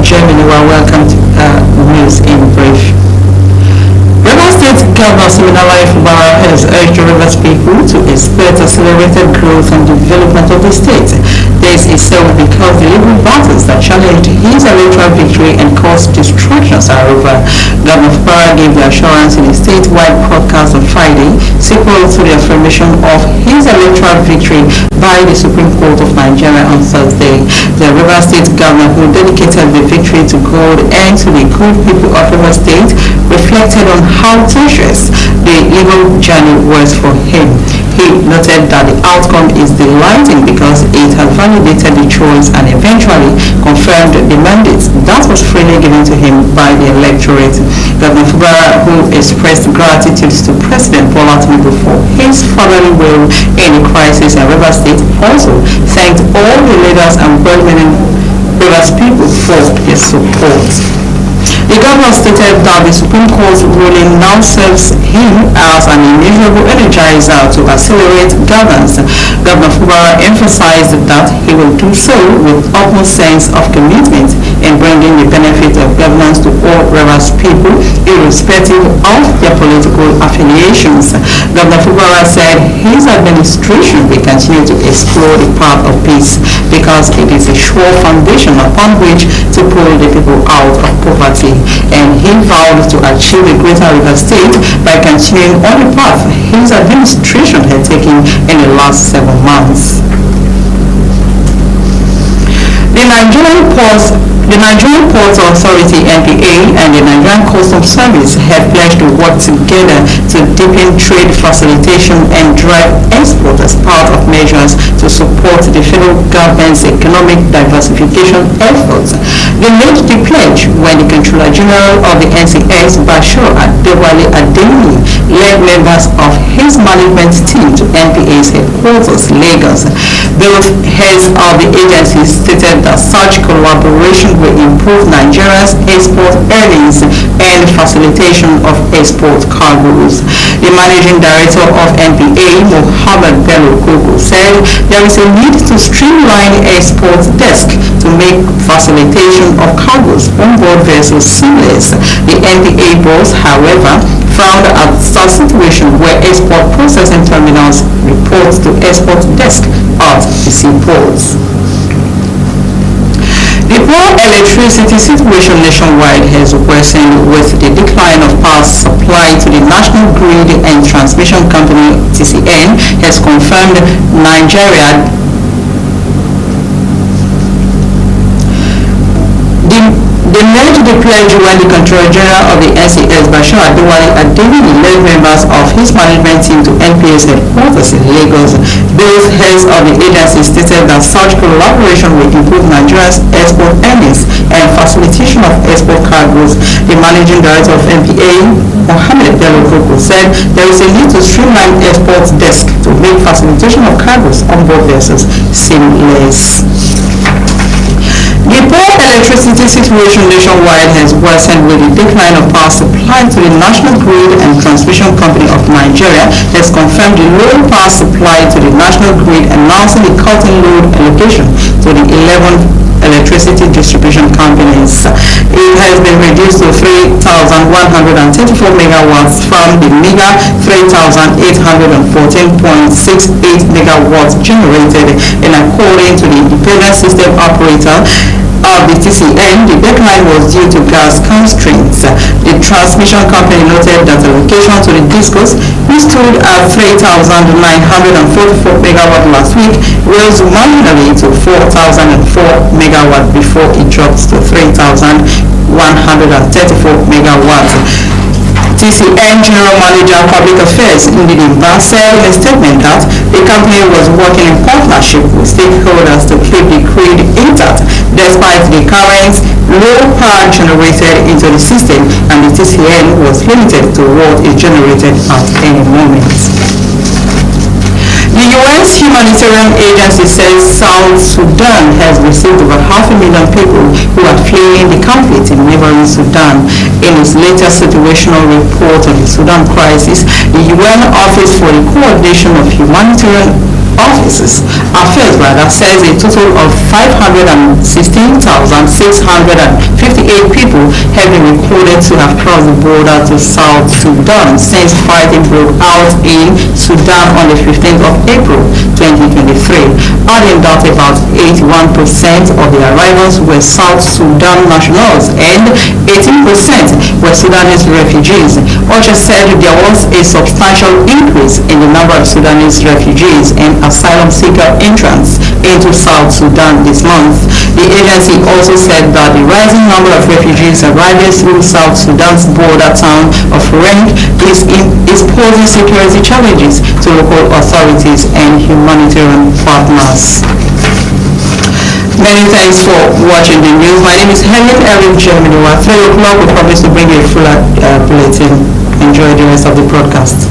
Germany. Welcome to News in Brief. Rivers State Governor Siminalayi Fubara has urged the Rivers people to expect accelerated growth and development of the state. This is so because the legal battles that challenged his electoral victory and caused distractions are over. Governor Fubara gave the assurance in a statewide broadcast on Friday, sequel to the affirmation of his electoral victory by the Supreme Court of Nigeria on Thursday. The Rivers State Governor, who dedicated the victory to God and to the good people of Rivers State, reflected on how tenuous the legal journey was for him. He noted that the outcome is delighting because it has validated the choice and eventually confirmed the mandate that was freely given to him by the electorate. Governor Fubara, who expressed gratitude to President Bola Tinubu for his fatherly will in the crisis in Rivers State, also thanked all the leaders and well-meaning Rivers people for their support. The governor stated that the Supreme Court's ruling now serves him as an immeasurable energizer to accelerate governance. Governor Fubara emphasized that he will do so with utmost sense of commitment in bringing the benefit of governance to all Rivers people, irrespective of their political affiliations. Governor Fubara said his administration will continue to explore the path of peace because it is a sure foundation upon which to pull the people out of poverty. And he vowed to achieve a greater River State by continuing on the path his administration had taken in the last 7 months. The Nigerian Ports Authority (NPA) and the Nigerian Customs Service have pledged to work together to deepen trade facilitation and drive export as part of measures to support the federal government's economic diversification efforts. They made the pledge when the Controller General of the NCS, Bashir Adewale Adeyemi, led members of his management team to NPA's headquarters, Lagos. Both heads of the agency stated that such collaboration will improve Nigeria's export earnings and facilitation of export cargoes. The managing director of NPA, Mohammed Bello Koko, said there is a need to streamline export desk to make facilitation of cargoes on board vessels seamless. The NPA boss, however, found a situation where export processing terminals report to export desk at the seaports. The poor electricity situation nationwide has worsened with the decline of power supply to the National Grid and Transmission Company (TCN) has confirmed Nigeria. They made the pledge when the Controller General of the NCS, Bashir Adewale Adeyemi, led members of his management team to NPA's headquarters in Lagos. Both heads of the agency stated that such collaboration will improve Nigeria's export earnings and facilitation of export cargoes. The managing director of NPA, Mohammed Bello Koko, said there is a need to streamline export desk to make facilitation of cargoes on board vessels seamless. The poor electricity situation nationwide has worsened with the decline of power supply to the National Grid and Transmission Company of Nigeria has confirmed the low power supply to the National Grid, announcing the cutting load allocation to the 11 electricity distribution companies. It has been reduced to 3,134 megawatts from the meager 3,814.68 megawatts generated in according to the independent system operator of the TCN. The decline was due to gas constraints. The transmission company noted that allocation to the discos, which stood at 3,944 megawatts last week, rose marginally to 4,004 megawatts before it dropped to 3,134 megawatts. TCN General Manager Public Affairs Ndidi Mba said in a statement that the company was working in partnership with stakeholders to keep the grid intact despite the current low power generated into the system, and the TCN was limited to what is generated at any moment. The U.S. humanitarian agency says South Sudan has received over 500,000 people who are fleeing the conflict in neighboring Sudan. In its latest situational report on the Sudan crisis, the UN Office for the Coordination of Humanitarian offices. Affairs rather says a total of 516,658 people have been reported to have crossed the border to South Sudan since fighting broke out in Sudan on the 15th of April 2023, adding that about 81% of the arrivals were South Sudan nationals and 18% were Sudanese refugees. OCHA said there was a substantial increase in the number of Sudanese refugees and asylum seeker entrants into South Sudan this month. The agency also said that the rising number of refugees arriving through South Sudan's border town of Renk is posing security challenges to local authorities and humanitarian partners. Many thanks for watching the news. My name is Harriet Ellen Germany. At 3 o'clock, we promise to bring you a fuller bulletin. Enjoy the rest of the broadcast.